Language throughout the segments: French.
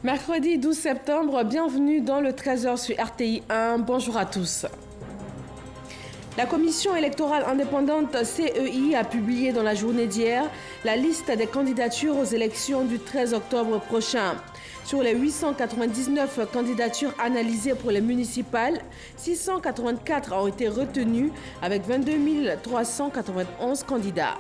Mercredi 12 septembre, bienvenue dans le 13h sur RTI 1. Bonjour à tous. La commission électorale indépendante CEI a publié dans la journée d'hier la liste des candidatures aux élections du 13 octobre prochain. Sur les 899 candidatures analysées pour les municipales, 684 ont été retenues avec 22 391 candidats.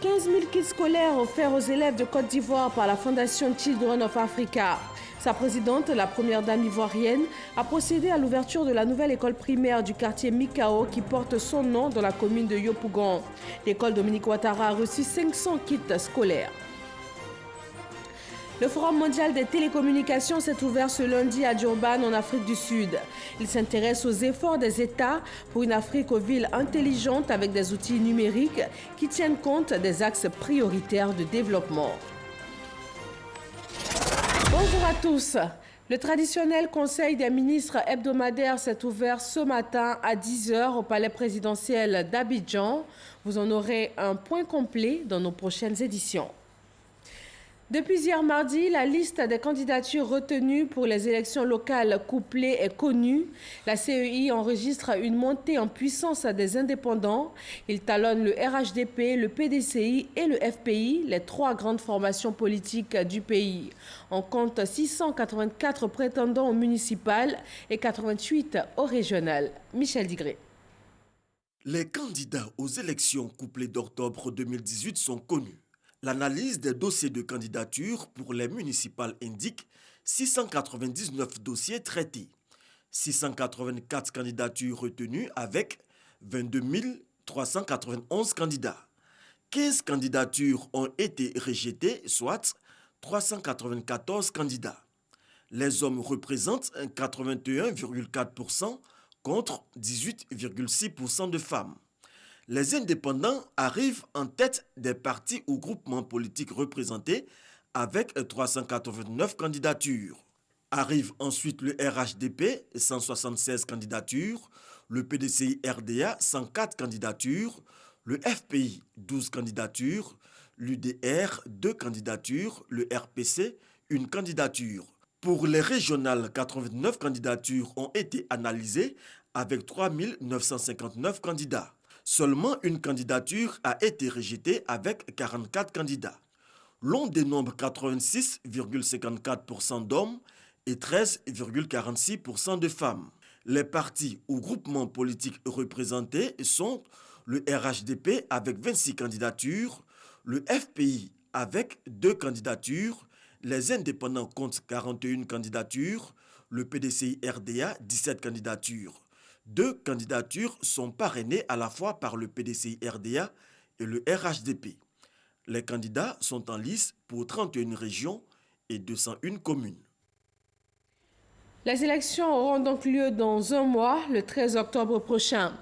15 000 kits scolaires offerts aux élèves de Côte d'Ivoire par la Fondation Children of Africa. Sa présidente, la première dame ivoirienne, a procédé à l'ouverture de la nouvelle école primaire du quartier Mikao qui porte son nom dans la commune de Yopougon. L'école Dominique Ouattara a reçu 500 kits scolaires. Le Forum mondial des télécommunications s'est ouvert ce lundi à Durban, en Afrique du Sud. Il s'intéresse aux efforts des États pour une Afrique aux villes intelligentes avec des outils numériques qui tiennent compte des axes prioritaires de développement. Bonjour à tous. Le traditionnel Conseil des ministres hebdomadaire s'est ouvert ce matin à 10h au palais présidentiel d'Abidjan. Vous en aurez un point complet dans nos prochaines éditions. Depuis hier mardi, la liste des candidatures retenues pour les élections locales couplées est connue. La CEI enregistre une montée en puissance des indépendants. Il talonne le RHDP, le PDCI et le FPI, les trois grandes formations politiques du pays. On compte 684 prétendants au municipal et 88 au régional. Michel Digré. Les candidats aux élections couplées d'octobre 2018 sont connus. L'analyse des dossiers de candidature pour les municipales indique 699 dossiers traités, 684 candidatures retenues avec 22 391 candidats. 15 candidatures ont été rejetées, soit 394 candidats. Les hommes représentent 81,4% contre 18,6% de femmes. Les indépendants arrivent en tête des partis ou groupements politiques représentés avec 389 candidatures. Arrive ensuite le RHDP, 176 candidatures, le PDCI-RDA, 104 candidatures, le FPI, 12 candidatures, l'UDR, 2 candidatures, le RPC, 1 candidature. Pour les régionales, 89 candidatures ont été analysées avec 3 959 candidats. Seulement une candidature a été rejetée avec 44 candidats. L'on dénombre 86,54% d'hommes et 13,46% de femmes. Les partis ou groupements politiques représentés sont le RHDP avec 26 candidatures, le FPI avec 2 candidatures, les indépendants comptent 41 candidatures, le PDCI-RDA 17 candidatures. 2 candidatures sont parrainées à la fois par le PDCI-RDA et le RHDP. Les candidats sont en lice pour 31 régions et 201 communes. Les élections auront donc lieu dans un mois, le 13 octobre prochain.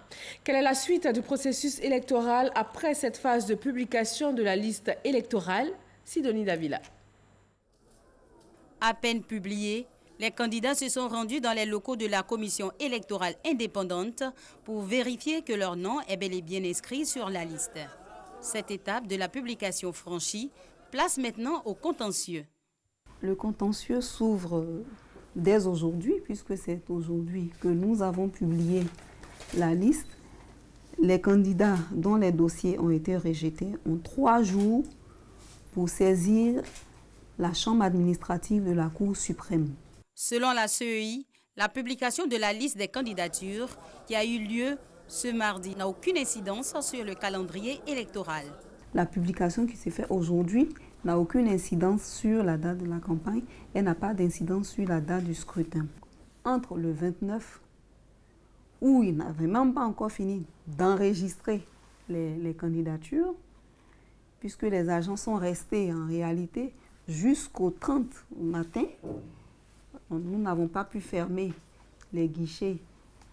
Quelle est la suite du processus électoral après cette phase de publication de la liste électorale? Sidonie Davila. À peine publié, les candidats se sont rendus dans les locaux de la commission électorale indépendante pour vérifier que leur nom est bel et bien inscrit sur la liste. Cette étape de la publication franchie place maintenant au contentieux. Le contentieux s'ouvre dès aujourd'hui, puisque c'est aujourd'hui que nous avons publié la liste. Les candidats dont les dossiers ont été rejetés ont 3 jours pour saisir la chambre administrative de la Cour suprême. Selon la CEI, la publication de la liste des candidatures qui a eu lieu ce mardi n'a aucune incidence sur le calendrier électoral. La publication qui s'est faite aujourd'hui n'a aucune incidence sur la date de la campagne et n'a pas d'incidence sur la date du scrutin. Entre le 29, où il n'avait même pas encore fini d'enregistrer les candidatures, puisque les agents sont restés en réalité jusqu'au 30 matin. Nous n'avons pas pu fermer les guichets,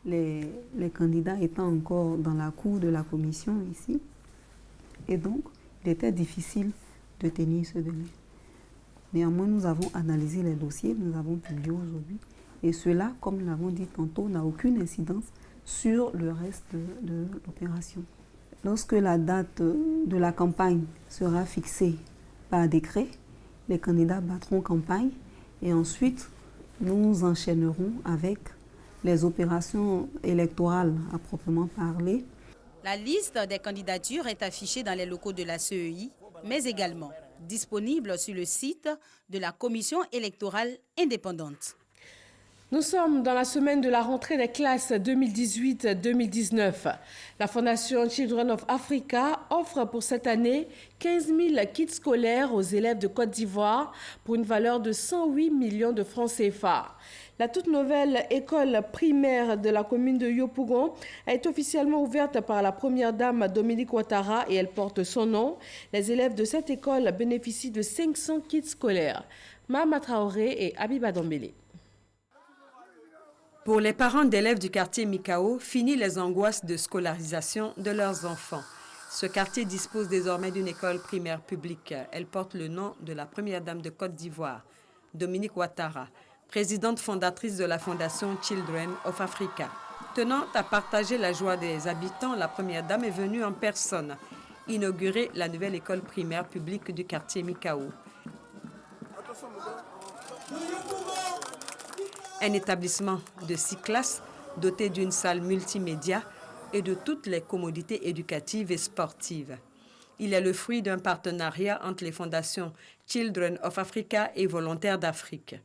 les candidats étant encore dans la cour de la commission ici. Et donc, il était difficile de tenir ce délai. Néanmoins, nous avons analysé les dossiers, nous avons publié aujourd'hui. Et cela, comme nous l'avons dit tantôt, n'a aucune incidence sur le reste de l'opération. Lorsque la date de la campagne sera fixée par décret, les candidats battront campagne et ensuite nous enchaînerons avec les opérations électorales à proprement parler. La liste des candidatures est affichée dans les locaux de la CEI, mais également disponible sur le site de la Commission électorale indépendante. Nous sommes dans la semaine de la rentrée des classes 2018-2019. La Fondation Children of Africa offre pour cette année 15 000 kits scolaires aux élèves de Côte d'Ivoire pour une valeur de 108 millions de francs CFA. La toute nouvelle école primaire de la commune de Yopougon a été officiellement ouverte par la première dame Dominique Ouattara et elle porte son nom. Les élèves de cette école bénéficient de 500 kits scolaires. Mahama Traoré et Abiba Dombele. Pour les parents d'élèves du quartier Mikao, fini les angoisses de scolarisation de leurs enfants. Ce quartier dispose désormais d'une école primaire publique. Elle porte le nom de la première dame de Côte d'Ivoire, Dominique Ouattara, présidente fondatrice de la Fondation Children of Africa. Tenant à partager la joie des habitants, la première dame est venue en personne inaugurer la nouvelle école primaire publique du quartier Mikao. Un établissement de 6 classes doté d'une salle multimédia et de toutes les commodités éducatives et sportives. Il est le fruit d'un partenariat entre les fondations Children of Africa et Volontaires d'Afrique.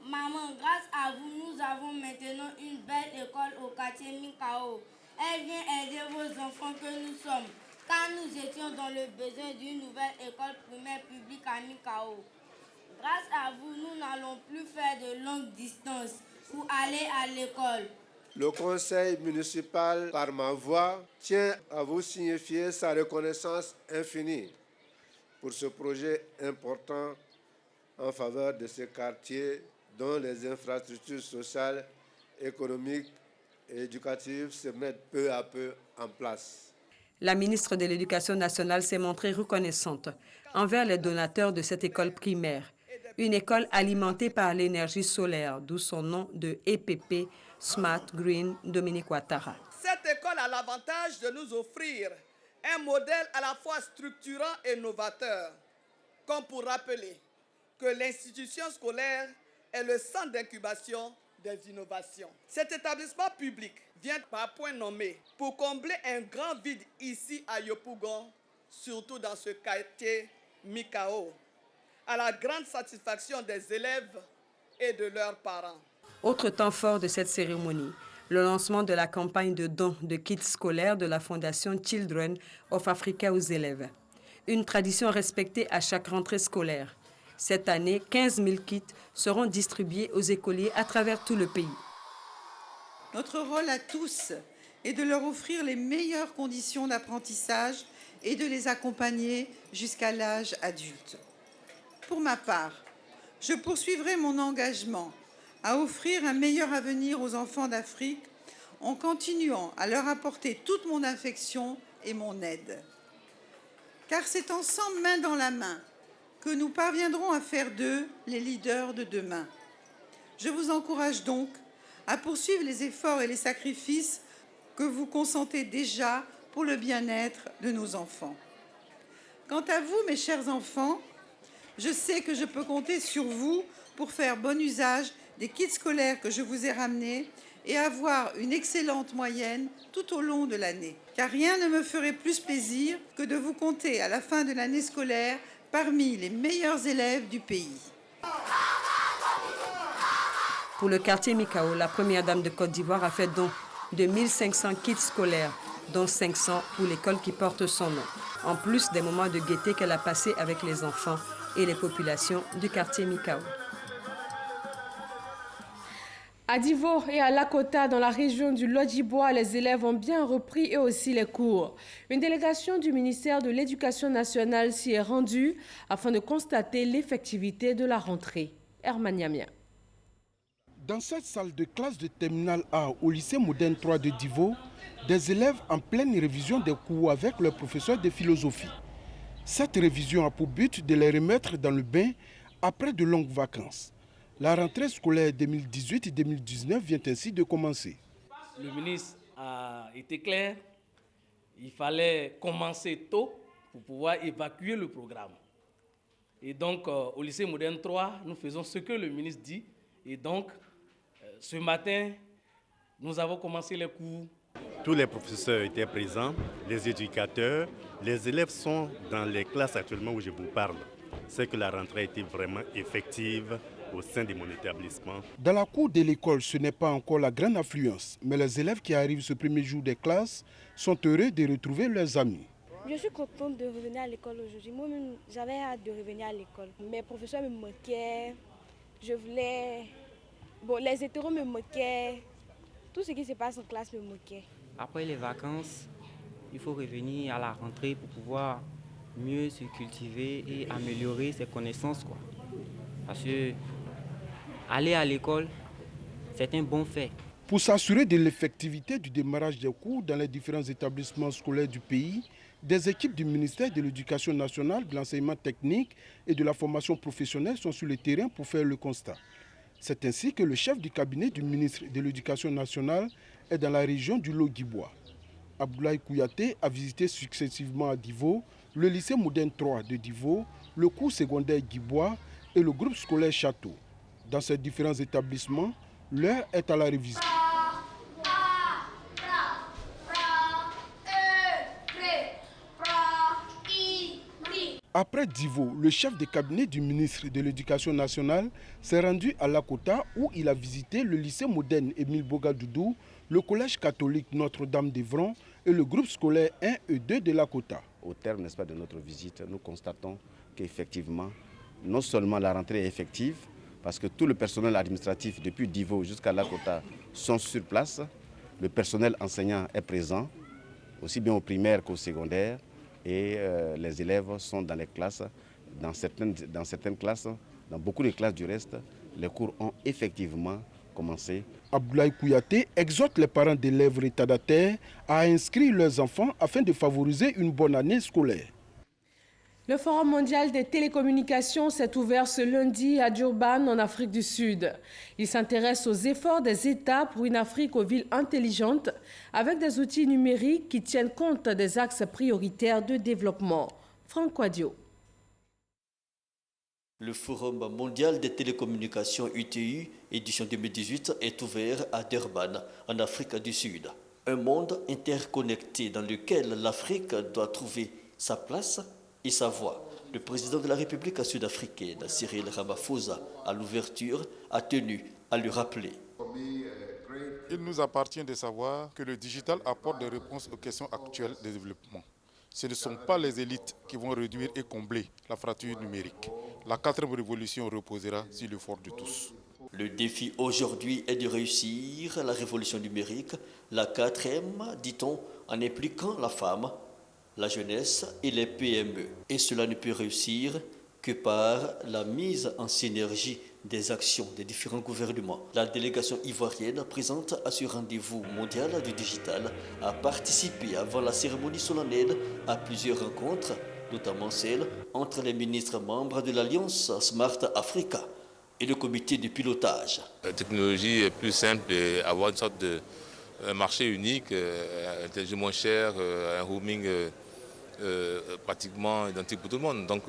Maman, grâce à vous, nous avons maintenant une belle école au quartier Mikao. Elle vient aider vos enfants que nous sommes, car nous étions dans le besoin d'une nouvelle école primaire publique à Mikao. Grâce à vous, nous n'allons plus faire de longues distances pour aller à l'école. Le conseil municipal, par ma voix, tient à vous signifier sa reconnaissance infinie pour ce projet important en faveur de ce quartier dont les infrastructures sociales, économiques et éducatives se mettent peu à peu en place. La ministre de l'Éducation nationale s'est montrée reconnaissante envers les donateurs de cette école primaire. Une école alimentée par l'énergie solaire, d'où son nom de EPP Smart Green Dominique Ouattara. Cette école a l'avantage de nous offrir un modèle à la fois structurant et novateur, comme pour rappeler que l'institution scolaire est le centre d'incubation des innovations. Cet établissement public vient par point nommé pour combler un grand vide ici à Yopougon, surtout dans ce quartier Mikao, à la grande satisfaction des élèves et de leurs parents. Autre temps fort de cette cérémonie, le lancement de la campagne de dons de kits scolaires de la Fondation Children of Africa aux élèves. Une tradition respectée à chaque rentrée scolaire. Cette année, 15 000 kits seront distribués aux écoliers à travers tout le pays. Notre rôle à tous est de leur offrir les meilleures conditions d'apprentissage et de les accompagner jusqu'à l'âge adulte. Pour ma part, je poursuivrai mon engagement à offrir un meilleur avenir aux enfants d'Afrique en continuant à leur apporter toute mon affection et mon aide. Car c'est ensemble, main dans la main, que nous parviendrons à faire d'eux les leaders de demain. Je vous encourage donc à poursuivre les efforts et les sacrifices que vous consentez déjà pour le bien-être de nos enfants. Quant à vous, mes chers enfants, je sais que je peux compter sur vous pour faire bon usage des kits scolaires que je vous ai ramenés et avoir une excellente moyenne tout au long de l'année. Car rien ne me ferait plus plaisir que de vous compter à la fin de l'année scolaire parmi les meilleurs élèves du pays. Pour le quartier Mikao, la première dame de Côte d'Ivoire a fait don de 1500 kits scolaires, dont 500 pour l'école qui porte son nom, en plus des moments de gaieté qu'elle a passés avec les enfants et les populations du quartier Mikao. À Divo et à Lakota, dans la région du Lodjibois, les élèves ont bien repris eux aussi les cours. Une délégation du ministère de l'Éducation nationale s'y est rendue afin de constater l'effectivité de la rentrée. Herman Yamia. Dans cette salle de classe de terminale A au lycée moderne 3 de Divo, des élèves en pleine révision des cours avec leur professeur de philosophie. Cette révision a pour but de les remettre dans le bain après de longues vacances. La rentrée scolaire 2018-2019 vient ainsi de commencer. Le ministre a été clair, il fallait commencer tôt pour pouvoir évacuer le programme. Et donc, au lycée moderne 3, nous faisons ce que le ministre dit. Et donc, ce matin, nous avons commencé les cours. Tous les professeurs étaient présents, les éducateurs, les élèves sont dans les classes actuellement où je vous parle. C'est que la rentrée a été vraiment effective au sein de mon établissement. Dans la cour de l'école, ce n'est pas encore la grande affluence, mais les élèves qui arrivent ce premier jour des classes sont heureux de retrouver leurs amis. Je suis contente de revenir à l'école aujourd'hui. Moi-même, j'avais hâte de revenir à l'école. Mes professeurs me moquaient, les hétéros me moquaient, tout ce qui se passe en classe me moquait. Après les vacances, il faut revenir à la rentrée pour pouvoir mieux se cultiver et améliorer ses connaissances, quoi. Parce que aller à l'école, c'est un bon fait. Pour s'assurer de l'effectivité du démarrage des cours dans les différents établissements scolaires du pays, des équipes du ministère de l'Éducation nationale, de l'enseignement technique et de la formation professionnelle sont sur le terrain pour faire le constat. C'est ainsi que le chef du cabinet du ministre de l'Éducation nationale est dans la région du Lot-Guibois. Abdoulaye Kouyaté a visité successivement à Divo, le lycée moderne 3 de Divo, le cours secondaire Guibois et le groupe scolaire Château. Dans ces différents établissements, l'heure est à la révision. Après Divo, le chef de cabinet du ministre de l'Éducation nationale s'est rendu à Lakota où il a visité le lycée moderne Émile Bogadoudou, le collège catholique Notre-Dame d'Evron et le groupe scolaire 1 et 2 de Lakota. Au terme, n'est-ce pas, de notre visite, nous constatons qu'effectivement, non seulement la rentrée est effective, parce que tout le personnel administratif depuis Divo jusqu'à Lakota sont sur place, le personnel enseignant est présent, aussi bien au primaire qu'au secondaire, et les élèves sont dans les classes, dans certaines classes, dans beaucoup de classes du reste, les cours ont effectivement commencé. Abdoulaye Kouyaté exhorte les parents d'élèves retardataires à inscrire leurs enfants afin de favoriser une bonne année scolaire. Le Forum mondial des télécommunications s'est ouvert ce lundi à Durban, en Afrique du Sud. Il s'intéresse aux efforts des États pour une Afrique aux villes intelligentes avec des outils numériques qui tiennent compte des axes prioritaires de développement. Franck Quadio. Le Forum mondial des télécommunications UTI, édition 2018, est ouvert à Durban, en Afrique du Sud. Un monde interconnecté dans lequel l'Afrique doit trouver sa place et sa voix. Le président de la République sud-africaine, Cyril Ramaphosa, à l'ouverture, a tenu à le rappeler. Il nous appartient de savoir que le digital apporte des réponses aux questions actuelles de développement. Ce ne sont pas les élites qui vont réduire et combler la fracture numérique. La 4e révolution reposera sur l'effort de tous. Le défi aujourd'hui est de réussir la révolution numérique, la 4e, dit-on, en impliquant la femme, la jeunesse et les PME. Et cela ne peut réussir que par la mise en synergie des actions des différents gouvernements. La délégation ivoirienne présente à ce rendez-vous mondial du digital a participé avant la cérémonie solennelle à plusieurs rencontres, notamment celle entre les ministres membres de l'Alliance Smart Africa et le comité de pilotage. La technologie est plus simple et avoir une sorte de marché unique, intelligent moins cher, un roaming pratiquement identique pour tout le monde. Donc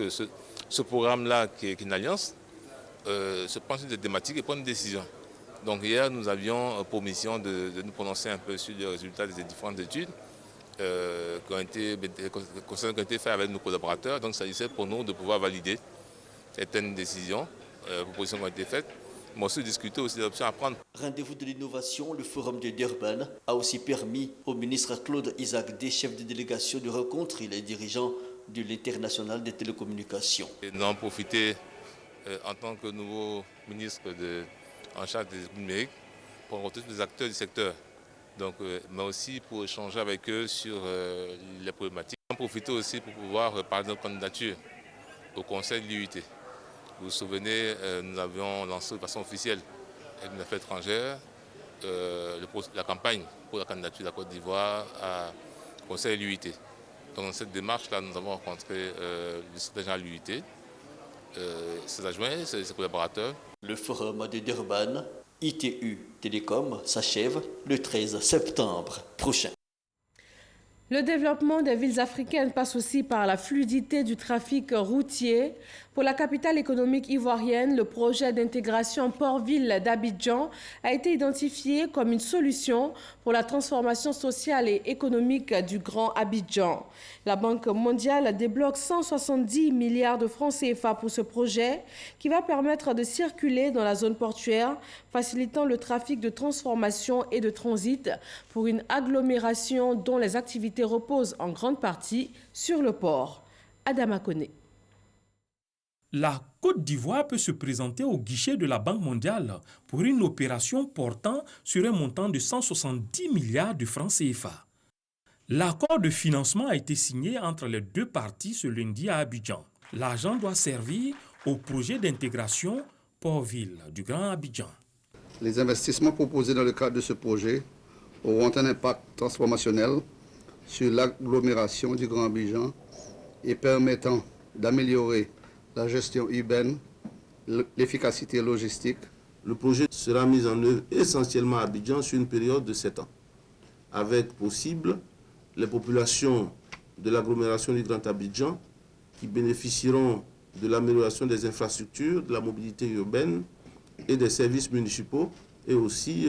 ce programme-là, qui est une alliance, se penche sur des thématiques et prend une décision. Donc hier, nous avions pour mission de nous prononcer un peu sur les résultats des différentes études qui ont été faites avec nos collaborateurs. Donc il s'agissait pour nous de pouvoir valider certaines décisions, propositions qui ont été faites, mais aussi discuter aussi des options à prendre. Rendez-vous de l'innovation, le forum de Durban a aussi permis au ministre Claude Isaac, chef de délégation, de rencontrer les dirigeants de l'International des télécommunications. Et nous en profiter en tant que nouveau ministre en charge des numériques pour rencontrer tous les acteurs du secteur, donc, mais aussi pour échanger avec eux sur les problématiques. En profiter aussi pour pouvoir parler de notre candidature au Conseil de l'UIT. Vous vous souvenez, nous avions lancé de façon officielle avec une affaire étrangère la campagne pour la candidature de la Côte d'Ivoire au Conseil de l'UIT. Donc dans cette démarche-là, nous avons rencontré le secrétaire général de l'UIT, ses adjoints, ses collaborateurs. Le forum de Durban, ITU Télécom, s'achève le 13 septembre prochain. Le développement des villes africaines passe aussi par la fluidité du trafic routier. Pour la capitale économique ivoirienne, le projet d'intégration port-ville d'Abidjan a été identifié comme une solution pour la transformation sociale et économique du Grand Abidjan. La Banque mondiale débloque 170 milliards de francs CFA pour ce projet qui va permettre de circuler dans la zone portuaire, facilitant le trafic de transformation et de transit pour une agglomération dont les activités reposent en grande partie sur le port. Adama Koné. La Côte d'Ivoire peut se présenter au guichet de la Banque mondiale pour une opération portant sur un montant de 170 milliards de francs CFA. L'accord de financement a été signé entre les deux parties ce lundi à Abidjan. L'argent doit servir au projet d'intégration port-ville du Grand Abidjan. Les investissements proposés dans le cadre de ce projet auront un impact transformationnel sur l'agglomération du Grand Abidjan et permettant d'améliorer la gestion urbaine, l'efficacité logistique. Le projet sera mis en œuvre essentiellement à Abidjan sur une période de 7 ans, avec possible les populations de l'agglomération du Grand Abidjan qui bénéficieront de l'amélioration des infrastructures, de la mobilité urbaine et des services municipaux, et aussi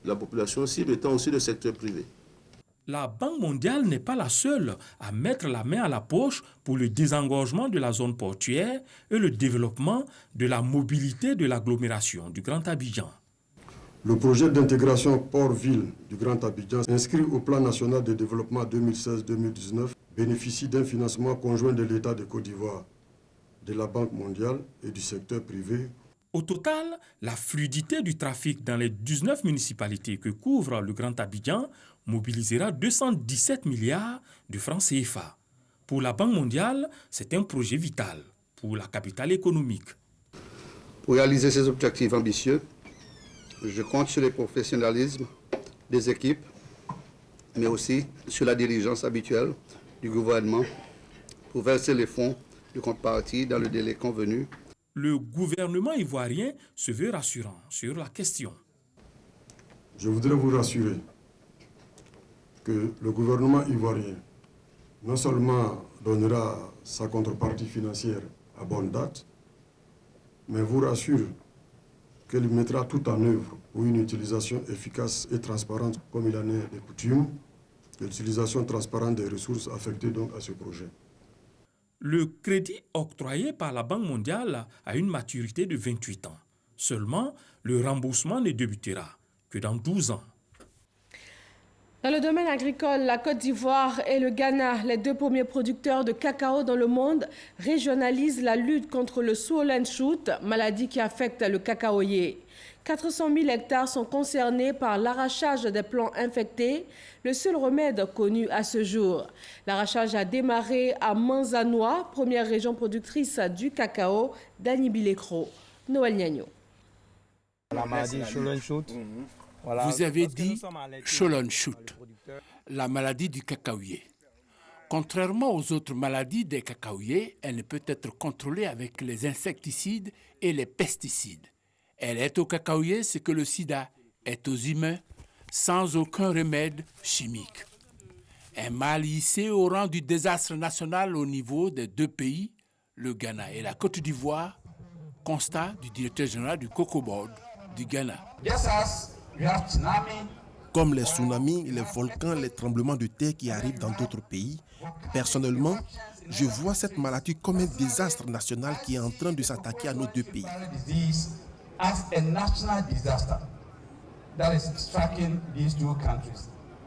la population cible étant aussi le secteur privé. La Banque mondiale n'est pas la seule à mettre la main à la poche pour le désengorgement de la zone portuaire et le développement de la mobilité de l'agglomération du Grand Abidjan. Le projet d'intégration port-ville du Grand Abidjan, inscrit au plan national de développement 2016-2019, bénéficie d'un financement conjoint de l'État de Côte d'Ivoire, de la Banque mondiale et du secteur privé. Au total, la fluidité du trafic dans les 19 municipalités que couvre le Grand Abidjan mobilisera 217 milliards de francs CFA. Pour la Banque mondiale, c'est un projet vital pour la capitale économique. Pour réaliser ces objectifs ambitieux, je compte sur le professionnalisme des équipes, mais aussi sur la diligence habituelle du gouvernement pour verser les fonds du compte-partie dans le délai convenu. Le gouvernement ivoirien se veut rassurant sur la question. Je voudrais vous rassurer que le gouvernement ivoirien non seulement donnera sa contrepartie financière à bonne date, mais vous rassure qu'il mettra tout en œuvre pour une utilisation efficace et transparente, comme il en est de coutume, l'utilisation transparente des ressources affectées donc à ce projet. Le crédit octroyé par la Banque mondiale a une maturité de 28 ans. Seulement, le remboursement ne débutera que dans 12 ans. Dans le domaine agricole, la Côte d'Ivoire et le Ghana, les deux premiers producteurs de cacao dans le monde, régionalisent la lutte contre le swollen shoot, maladie qui affecte le cacaoyer. 400 000 hectares sont concernés par l'arrachage des plants infectés, le seul remède connu à ce jour. L'arrachage a démarré à Manzanois, première région productrice du cacao, Dani Bilekro. Noël Niagno. La maladie swollen shoot. Vous avez dit swollen shoot, la maladie du cacaoyer. Contrairement aux autres maladies des cacaoyers, elle ne peut être contrôlée avec les insecticides et les pesticides. Elle est au cacaoyer ce que le sida est aux humains, sans aucun remède chimique. Un mal hissé au rang du désastre national au niveau des deux pays, le Ghana et la Côte d'Ivoire, constat du directeur général du Cocoa Board du Ghana. Comme les tsunamis, les volcans, les tremblements de terre qui arrivent dans d'autres pays, personnellement, je vois cette maladie comme un désastre national qui est en train de s'attaquer à nos deux pays.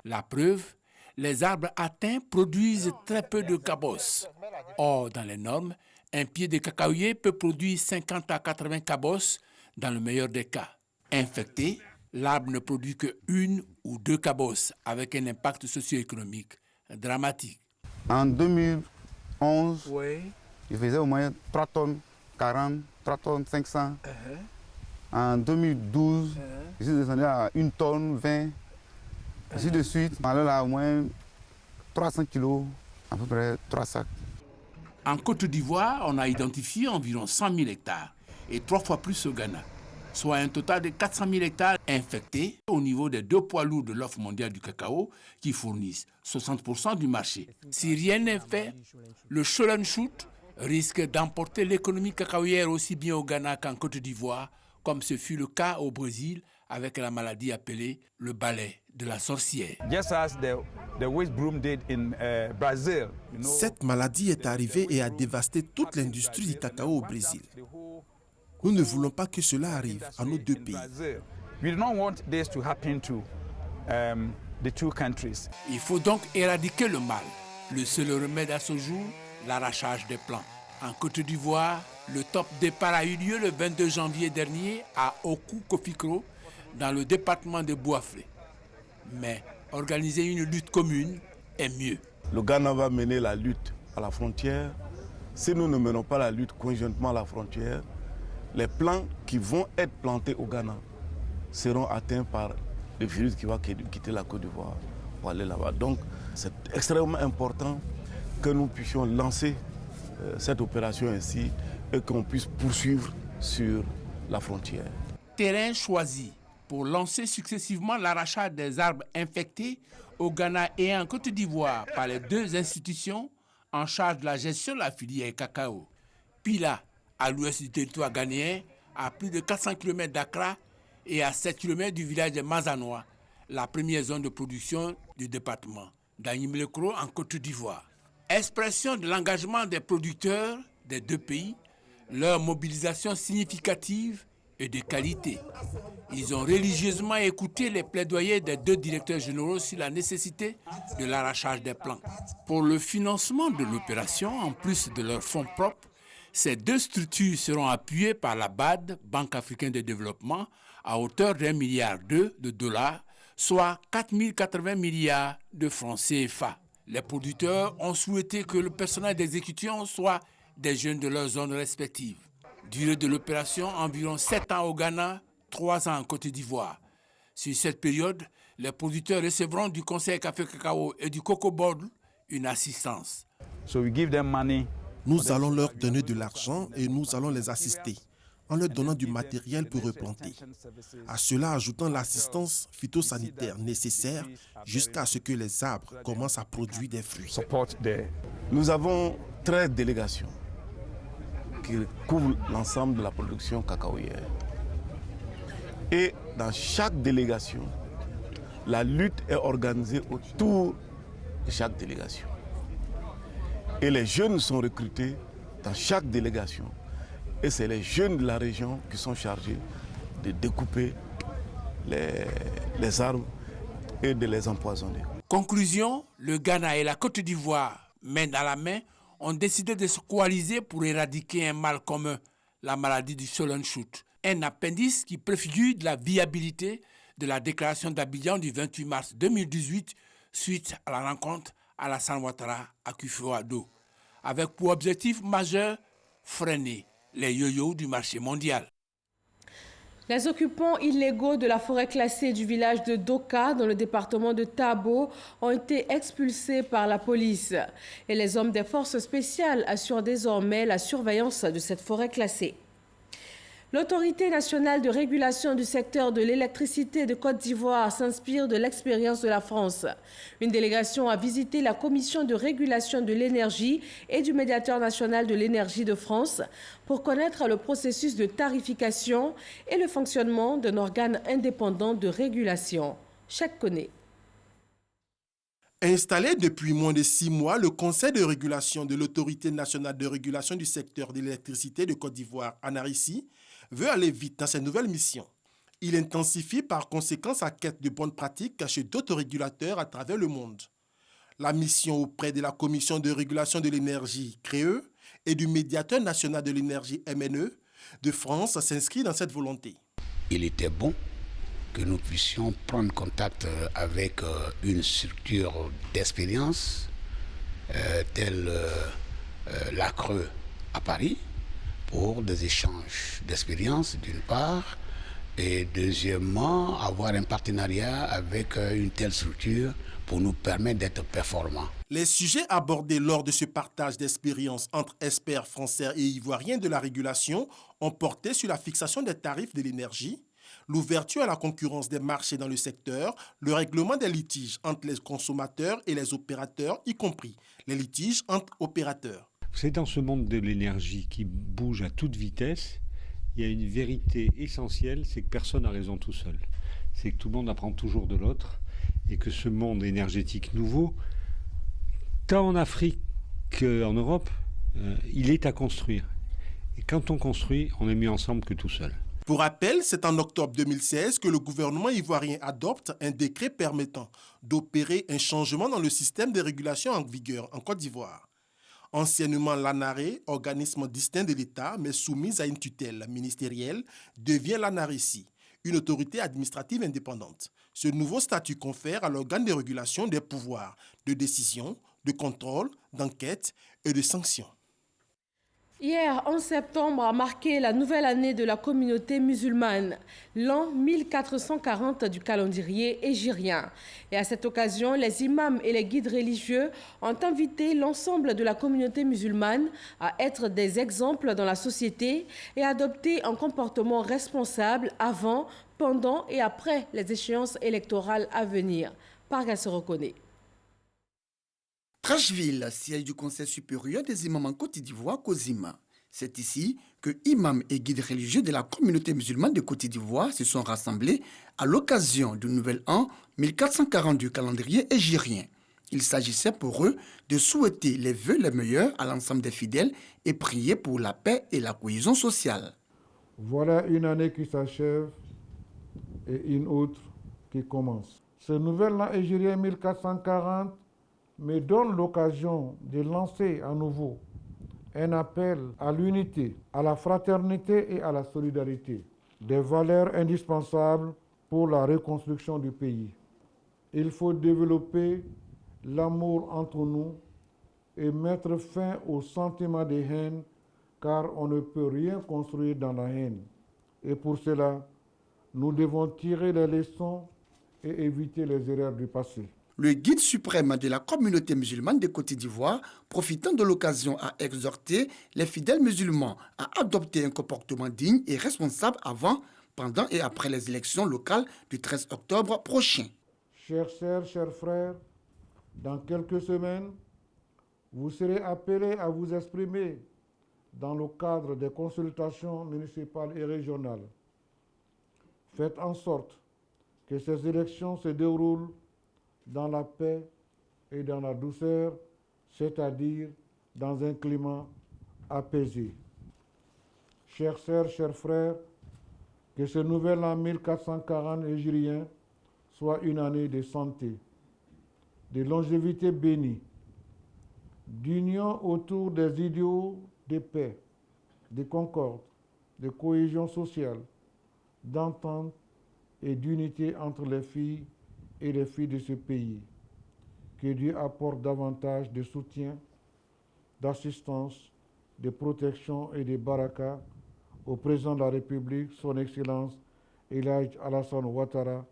La preuve, les arbres atteints produisent très peu de cabosses. Or, dans les normes, un pied de cacaoyer peut produire 50 à 80 cabosses dans le meilleur des cas. Infecté, l'arbre ne produit que 1 ou 2 cabosses avec un impact socio-économique dramatique. En 2011, il faisait au moins 3 tonnes 40, 3 tonnes 500. En 2012, je suis descendu à 1 tonne 20. Ainsi de suite, alors là, au moins 300 kilos, à peu près 3 sacs. En Côte d'Ivoire, on a identifié environ 100 000 hectares et 3 fois plus au Ghana. soit un total de 400 000 hectares infectés au niveau des 2 poids lourds de l'offre mondiale du cacao qui fournissent 60% du marché. Si rien n'est fait, le Sholen Shoot risque d'emporter l'économie cacaoyère aussi bien au Ghana qu'en Côte d'Ivoire, comme ce fut le cas au Brésil avec la maladie appelée le balai de la sorcière. Cette maladie est arrivée et a dévasté toute l'industrie du cacao au Brésil. Nous ne voulons pas que cela arrive à nos 2 pays. Il faut donc éradiquer le mal. Le seul remède à ce jour, l'arrachage des plants. En Côte d'Ivoire, le top départ a eu lieu le 22 janvier dernier à Oku-Kofikro, dans le département de Bouaflé. Mais organiser une lutte commune est mieux. Le Ghana va mener la lutte à la frontière. Si nous ne menons pas la lutte conjointement à la frontière, les plants qui vont être plantés au Ghana seront atteints par le virus qui va quitter la Côte d'Ivoire pour aller là-bas. Donc c'est extrêmement important que nous puissions lancer cette opération ainsi et qu'on puisse poursuivre sur la frontière. Terrain choisi pour lancer successivement l'arrachage des arbres infectés au Ghana et en Côte d'Ivoire par les 2 institutions en charge de la gestion de la filière cacao. Pila, à l'ouest du territoire ghanéen, à plus de 400 km d'Accra et à 7 km du village de Mazanoa, la première zone de production du département, d'Animlekro en Côte d'Ivoire. Expression de l'engagement des producteurs des 2 pays, leur mobilisation significative et de qualité. Ils ont religieusement écouté les plaidoyers des 2 directeurs généraux sur la nécessité de l'arrachage des plants. Pour le financement de l'opération, en plus de leurs fonds propres, ces 2 structures seront appuyées par la BAD, Banque africaine de développement, à hauteur d'1,2 milliard de dollars, soit 4 080 milliards de francs CFA. Les producteurs ont souhaité que le personnel d'exécution soit des jeunes de leurs zones respectives. Durée de l'opération, environ 7 ans au Ghana, 3 ans en Côte d'Ivoire. Sur cette période, les producteurs recevront du Conseil Café Cacao et du Cocoa Board une assistance. Nous allons leur donner de l'argent et nous allons les assister en leur donnant du matériel pour replanter. À cela, ajoutant l'assistance phytosanitaire nécessaire jusqu'à ce que les arbres commencent à produire des fruits. Nous avons 13 délégations qui couvrent l'ensemble de la production cacaoyère. Et dans chaque délégation, la lutte est organisée autour de chaque délégation. Et les jeunes sont recrutés dans chaque délégation. Et c'est les jeunes de la région qui sont chargés de découper les arbres et de les empoisonner. Conclusion, le Ghana et la Côte d'Ivoire, main dans la main, ont décidé de se coaliser pour éradiquer un mal commun, la maladie du Sholen Shoot, un appendice qui préfigure de la viabilité de la déclaration d'Abidjan du 28 mars 2018 suite à la rencontre Alassane Ouattara à Kufuor-Addo, avec pour objectif majeur freiner les yo-yo du marché mondial. Les occupants illégaux de la forêt classée du village de Doka, dans le département de Tabo, ont été expulsés par la police. Et les hommes des forces spéciales assurent désormais la surveillance de cette forêt classée. L'Autorité nationale de régulation du secteur de l'électricité de Côte d'Ivoire s'inspire de l'expérience de la France. Une délégation a visité la commission de régulation de l'énergie et du médiateur national de l'énergie de France pour connaître le processus de tarification et le fonctionnement d'un organe indépendant de régulation. Chaque connaît. Installé depuis moins de 6 mois, le Conseil de régulation de l'Autorité nationale de régulation du secteur de l'électricité de Côte d'Ivoire, ANARICI, veut aller vite dans ses nouvelles missions. Il intensifie par conséquent sa quête de bonnes pratiques chez d'autres régulateurs à travers le monde. La mission auprès de la Commission de régulation de l'énergie, CREE, et du médiateur national de l'énergie, MNE, de France s'inscrit dans cette volonté. Il était bon que nous puissions prendre contact avec une structure d'expérience telle la CREE à Paris pour des échanges d'expérience d'une part Et deuxièmement, avoir un partenariat avec une telle structure pour nous permettre d'être performants. Les sujets abordés lors de ce partage d'expériences entre experts français et ivoiriens de la régulation ont porté sur la fixation des tarifs de l'énergie, l'ouverture à la concurrence des marchés dans le secteur, le règlement des litiges entre les consommateurs et les opérateurs, y compris les litiges entre opérateurs. C'est dans ce monde de l'énergie qui bouge à toute vitesse, il y a une vérité essentielle, c'est que personne n'a raison tout seul. C'est que tout le monde apprend toujours de l'autre et que ce monde énergétique nouveau, tant en Afrique qu'en Europe, il est à construire. Et quand on construit, on est mieux ensemble que tout seul. Pour rappel, c'est en octobre 2016 que le gouvernement ivoirien adopte un décret permettant d'opérer un changement dans le système de régulation en vigueur en Côte d'Ivoire. Anciennement l'ANARE, organisme distinct de l'État mais soumise à une tutelle ministérielle, devient l'ANARECI, une autorité administrative indépendante. Ce nouveau statut confère à l'organe de régulation des pouvoirs de décision, de contrôle, d'enquête et de sanction. Hier, 11 septembre, a marqué la nouvelle année de la communauté musulmane, l'an 1440 du calendrier hégirien. Et à cette occasion, les imams et les guides religieux ont invité l'ensemble de la communauté musulmane à être des exemples dans la société et adopter un comportement responsable avant, pendant et après les échéances électorales à venir. Parga se reconnaît. Trashville, siège du Conseil supérieur des imams en Côte d'Ivoire, COSIMA. C'est ici que imams et guides religieux de la communauté musulmane de Côte d'Ivoire se sont rassemblés à l'occasion du nouvel an 1440 du calendrier hégirien. Il s'agissait pour eux de souhaiter les vœux les meilleurs à l'ensemble des fidèles et prier pour la paix et la cohésion sociale. Voilà une année qui s'achève et une autre qui commence. Ce nouvel an hégirien 1440 me donne l'occasion de lancer à nouveau un appel à l'unité, à la fraternité et à la solidarité, des valeurs indispensables pour la reconstruction du pays. Il faut développer l'amour entre nous et mettre fin au sentiment de haine, car on ne peut rien construire dans la haine. Et pour cela, nous devons tirer les leçons et éviter les erreurs du passé. Le guide suprême de la communauté musulmane de Côte d'Ivoire, profitant de l'occasion, a exhorté les fidèles musulmans à adopter un comportement digne et responsable avant, pendant et après les élections locales du 13 octobre prochain. Chères sœurs, chers frères, dans quelques semaines, vous serez appelés à vous exprimer dans le cadre des consultations municipales et régionales. Faites en sorte que ces élections se déroulent dans la paix et dans la douceur, c'est-à-dire dans un climat apaisé. Chères sœurs, chers frères, que ce nouvel an 1440 hégirien soit une année de santé, de longévité bénie, d'union autour des idéaux de paix, de concorde, de cohésion sociale, d'entente et d'unité entre les filles et les filles de ce pays. Que Dieu apporte davantage de soutien, d'assistance, de protection et de baraka au président de la République, son Excellence El Hadj Alassane Ouattara,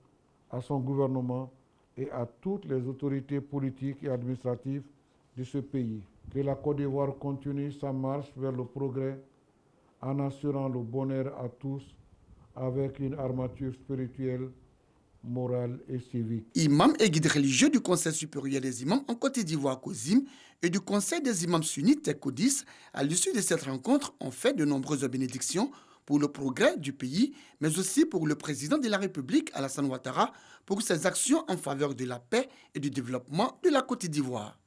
à son gouvernement et à toutes les autorités politiques et administratives de ce pays. Que la Côte d'Ivoire continue sa marche vers le progrès en assurant le bonheur à tous avec une armature spirituelle, morale et civique. Imams et guides religieux du Conseil supérieur des imams en Côte d'Ivoire, COSIM, et du Conseil des imams sunnites, CODIS, à l'issue de cette rencontre, ont fait de nombreuses bénédictions pour le progrès du pays, mais aussi pour le président de la République, Alassane Ouattara, pour ses actions en faveur de la paix et du développement de la Côte d'Ivoire.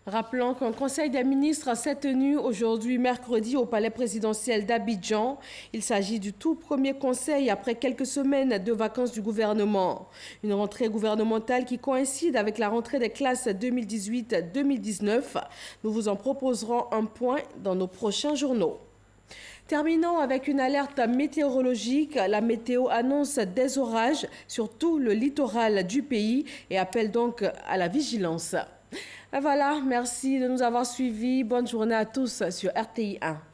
Rappelons qu'un conseil des ministres s'est tenu aujourd'hui mercredi au palais présidentiel d'Abidjan. Il s'agit du tout premier conseil après quelques semaines de vacances du gouvernement. Une rentrée gouvernementale qui coïncide avec la rentrée des classes 2018-2019. Nous vous en proposerons un point dans nos prochains journaux. Terminons avec une alerte météorologique. La météo annonce des orages sur tout le littoral du pays et appelle donc à la vigilance. Et voilà, merci de nous avoir suivis. Bonne journée à tous sur RTI 1.